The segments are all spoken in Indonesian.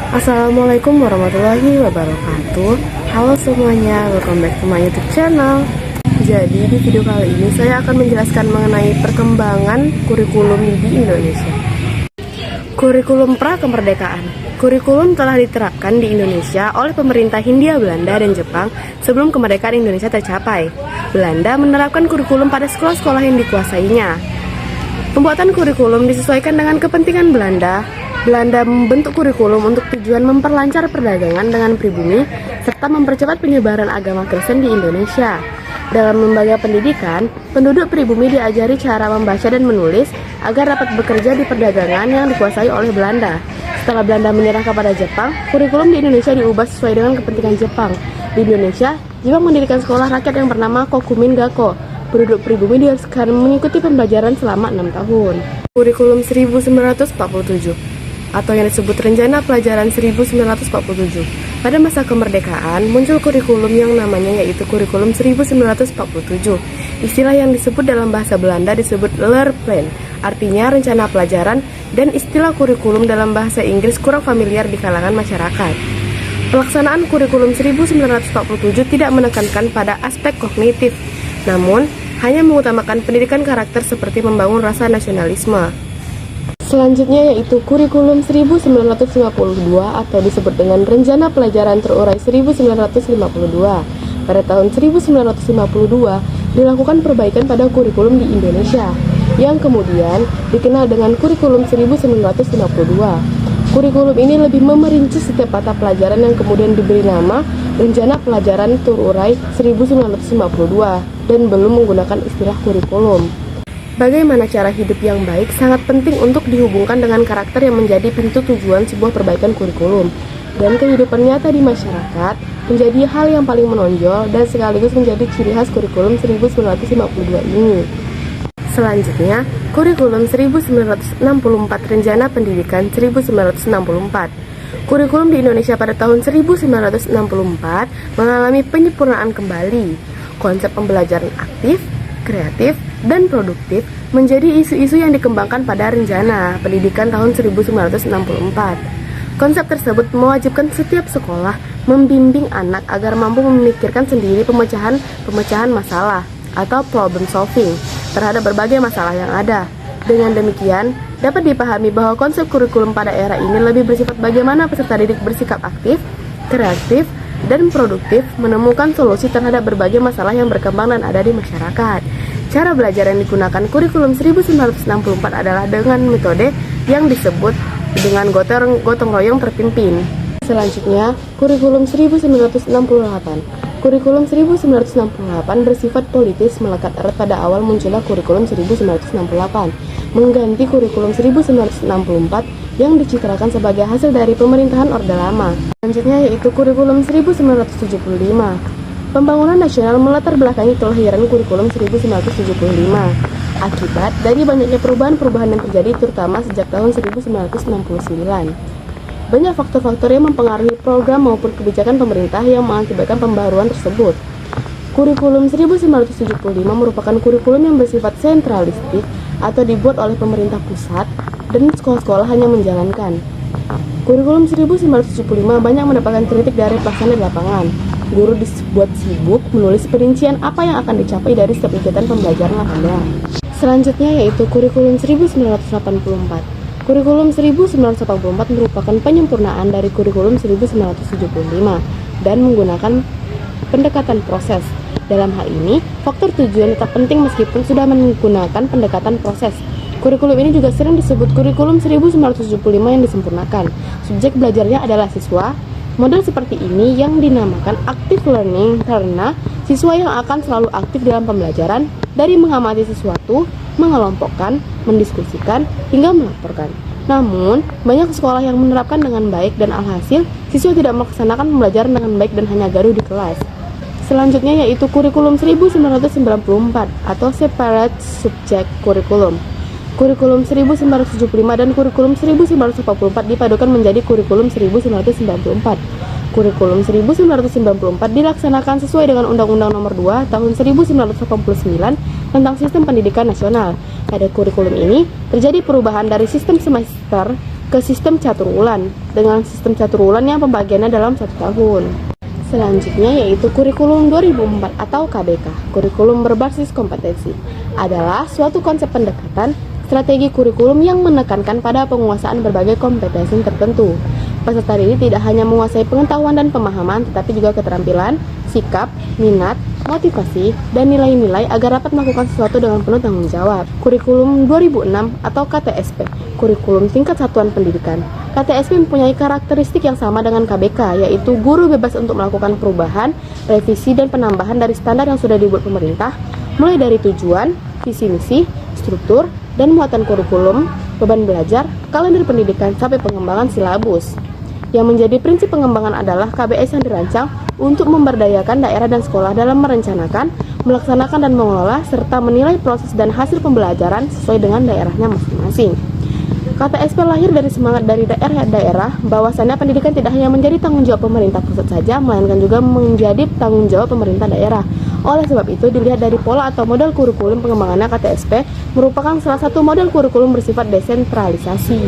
Assalamualaikum warahmatullahi wabarakatuh. Halo semuanya, welcome back to my YouTube channel. Jadi di video kali ini saya akan menjelaskan mengenai perkembangan kurikulum di Indonesia. Kurikulum pra-kemerdekaan. Kurikulum telah diterapkan di Indonesia oleh pemerintah Hindia Belanda dan Jepang sebelum kemerdekaan Indonesia tercapai. Belanda menerapkan kurikulum pada sekolah-sekolah yang dikuasainya. Pembuatan kurikulum disesuaikan dengan kepentingan Belanda. Belanda membentuk kurikulum untuk tujuan memperlancar perdagangan dengan pribumi serta mempercepat penyebaran agama Kristen di Indonesia. Dalam lembaga pendidikan, penduduk pribumi diajari cara membaca dan menulis agar dapat bekerja di perdagangan yang dikuasai oleh Belanda. Setelah Belanda menyerah kepada Jepang, kurikulum di Indonesia diubah sesuai dengan kepentingan Jepang. Di Indonesia, Jepang mendirikan sekolah rakyat yang bernama Kokumin Gakko. Penduduk pribumi diharuskan mengikuti pembelajaran selama 6 tahun. Kurikulum 1947 atau yang disebut Rencana Pelajaran 1947. Pada masa kemerdekaan, muncul kurikulum yang namanya yaitu Kurikulum 1947. Istilah yang disebut dalam bahasa Belanda disebut Leerplan, artinya rencana pelajaran, dan istilah kurikulum dalam bahasa Inggris kurang familiar di kalangan masyarakat. Pelaksanaan kurikulum 1947 tidak menekankan pada aspek kognitif, namun hanya mengutamakan pendidikan karakter seperti membangun rasa nasionalisme. Selanjutnya yaitu Kurikulum 1952 atau disebut dengan Rencana Pelajaran Terurai 1952. Pada tahun 1952 dilakukan perbaikan pada kurikulum di Indonesia, yang kemudian dikenal dengan Kurikulum 1952. Kurikulum ini lebih memerinci setiap mata pelajaran yang kemudian diberi nama Rencana Pelajaran Terurai 1952 dan belum menggunakan istilah kurikulum. Bagaimana cara hidup yang baik sangat penting untuk dihubungkan dengan karakter yang menjadi pintu tujuan sebuah perbaikan kurikulum. Dan kehidupan nyata di masyarakat menjadi hal yang paling menonjol dan sekaligus menjadi ciri khas kurikulum 1952 ini. Selanjutnya, Kurikulum 1964 Rencana Pendidikan 1964. Kurikulum di Indonesia pada tahun 1964 mengalami penyempurnaan kembali. Konsep pembelajaran aktif, kreatif, dan produktif menjadi isu-isu yang dikembangkan pada Rencana Pendidikan tahun 1964. Konsep tersebut mewajibkan setiap sekolah membimbing anak agar mampu memikirkan sendiri pemecahan masalah atau problem solving terhadap berbagai masalah yang ada. Dengan demikian, dapat dipahami bahwa konsep kurikulum pada era ini lebih bersifat bagaimana peserta didik bersikap aktif, kreatif, dan produktif menemukan solusi terhadap berbagai masalah yang berkembang dan ada di masyarakat. Cara belajar yang digunakan kurikulum 1964 adalah dengan metode yang disebut dengan gotong royong terpimpin. Selanjutnya, kurikulum 1968. Kurikulum 1968 bersifat politis melekat erat pada awal munculnya kurikulum 1968, mengganti kurikulum 1964 yang dicitrakan sebagai hasil dari pemerintahan Orde Lama. Selanjutnya yaitu kurikulum 1975. Pembangunan nasional melatar belakangi kelahiran kurikulum 1975 akibat dari banyaknya perubahan-perubahan yang terjadi terutama sejak tahun 1969. Banyak faktor-faktor yang mempengaruhi program maupun kebijakan pemerintah yang mengakibatkan pembaruan tersebut. Kurikulum 1975 merupakan kurikulum yang bersifat sentralistik atau dibuat oleh pemerintah pusat dan sekolah-sekolah hanya menjalankan. Kurikulum 1975 banyak mendapatkan kritik dari pelaksana di lapangan. Guru dibuat sibuk menulis perincian apa yang akan dicapai dari setiap kegiatan pembelajaran ada. Selanjutnya yaitu Kurikulum 1984. Kurikulum 1984 merupakan penyempurnaan dari Kurikulum 1975 dan menggunakan pendekatan proses. Dalam hal ini, faktor tujuan tetap penting meskipun sudah menggunakan pendekatan proses. Kurikulum ini juga sering disebut Kurikulum 1975 yang disempurnakan. Subjek belajarnya adalah siswa. Model seperti ini yang dinamakan active learning karena siswa yang akan selalu aktif dalam pembelajaran dari mengamati sesuatu, mengelompokkan, mendiskusikan, hingga melaporkan. Namun, banyak sekolah yang menerapkan dengan baik dan alhasil, siswa tidak melaksanakan pembelajaran dengan baik dan hanya gaduh di kelas. Selanjutnya yaitu Kurikulum 1994 atau Separate Subject Curriculum. Kurikulum 1975 dan Kurikulum 1944 dipadukan menjadi Kurikulum 1994. Kurikulum 1994 dilaksanakan sesuai dengan Undang-Undang Nomor 2 Tahun 1989 tentang Sistem Pendidikan Nasional. Pada kurikulum ini terjadi perubahan dari sistem semester ke sistem catur-ulan dengan sistem catur-ulan yang pembagiannya dalam 1 tahun. Selanjutnya yaitu kurikulum 2004 atau KBK, kurikulum berbasis kompetensi, adalah suatu konsep pendekatan strategi kurikulum yang menekankan pada penguasaan berbagai kompetensi tertentu. Peserta didik tidak hanya menguasai pengetahuan dan pemahaman, tetapi juga keterampilan, sikap, minat, motivasi, dan nilai-nilai agar dapat melakukan sesuatu dengan penuh tanggung jawab. Kurikulum 2006 atau KTSP, kurikulum tingkat satuan pendidikan. KTSP mempunyai karakteristik yang sama dengan KBK, yaitu guru bebas untuk melakukan perubahan, revisi, dan penambahan dari standar yang sudah dibuat pemerintah, mulai dari tujuan, visi misi, struktur, dan muatan kurikulum, beban belajar, kalender pendidikan, sampai pengembangan silabus. Yang menjadi prinsip pengembangan adalah KBS yang dirancang untuk memberdayakan daerah dan sekolah dalam merencanakan, melaksanakan dan mengelola, serta menilai proses dan hasil pembelajaran sesuai dengan daerahnya masing-masing. KTSP lahir dari semangat dari daerah-daerah bahwasannya pendidikan tidak hanya menjadi tanggung jawab pemerintah pusat saja, melainkan juga menjadi tanggung jawab pemerintah daerah. Oleh sebab itu, dilihat dari pola atau model kurikulum pengembangannya, KTSP merupakan salah satu model kurikulum bersifat desentralisasi.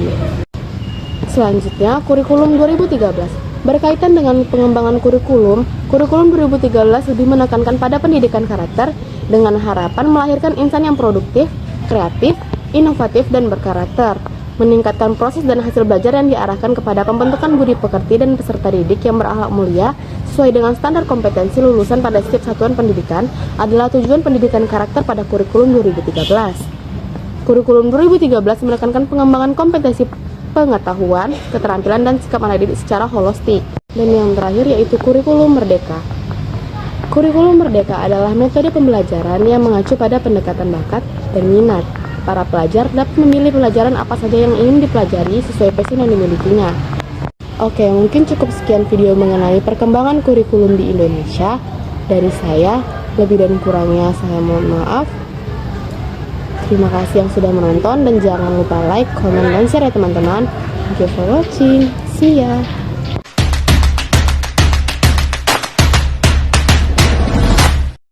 Selanjutnya, kurikulum 2013. Berkaitan dengan pengembangan kurikulum 2013 lebih menekankan pada pendidikan karakter dengan harapan melahirkan insan yang produktif, kreatif, inovatif, dan berkarakter. Meningkatkan proses dan hasil belajar yang diarahkan kepada pembentukan budi pekerti dan peserta didik yang berakhlak mulia sesuai dengan standar kompetensi lulusan pada setiap satuan pendidikan adalah tujuan pendidikan karakter pada kurikulum 2013. Kurikulum 2013 menekankan pengembangan kompetensi pengetahuan, keterampilan, dan sikap anak didik secara holistik. Dan yang terakhir yaitu kurikulum merdeka. Kurikulum merdeka adalah metode pembelajaran yang mengacu pada pendekatan bakat dan minat. Para pelajar dapat memilih pelajaran apa saja yang ingin dipelajari sesuai passion yang dimilikinya. Oke, mungkin cukup sekian video mengenai perkembangan kurikulum di Indonesia. Dari saya, lebih dan kurangnya saya mohon maaf. Terima kasih yang sudah menonton dan jangan lupa like, comment, dan share ya teman-teman. Thank you for watching. See ya.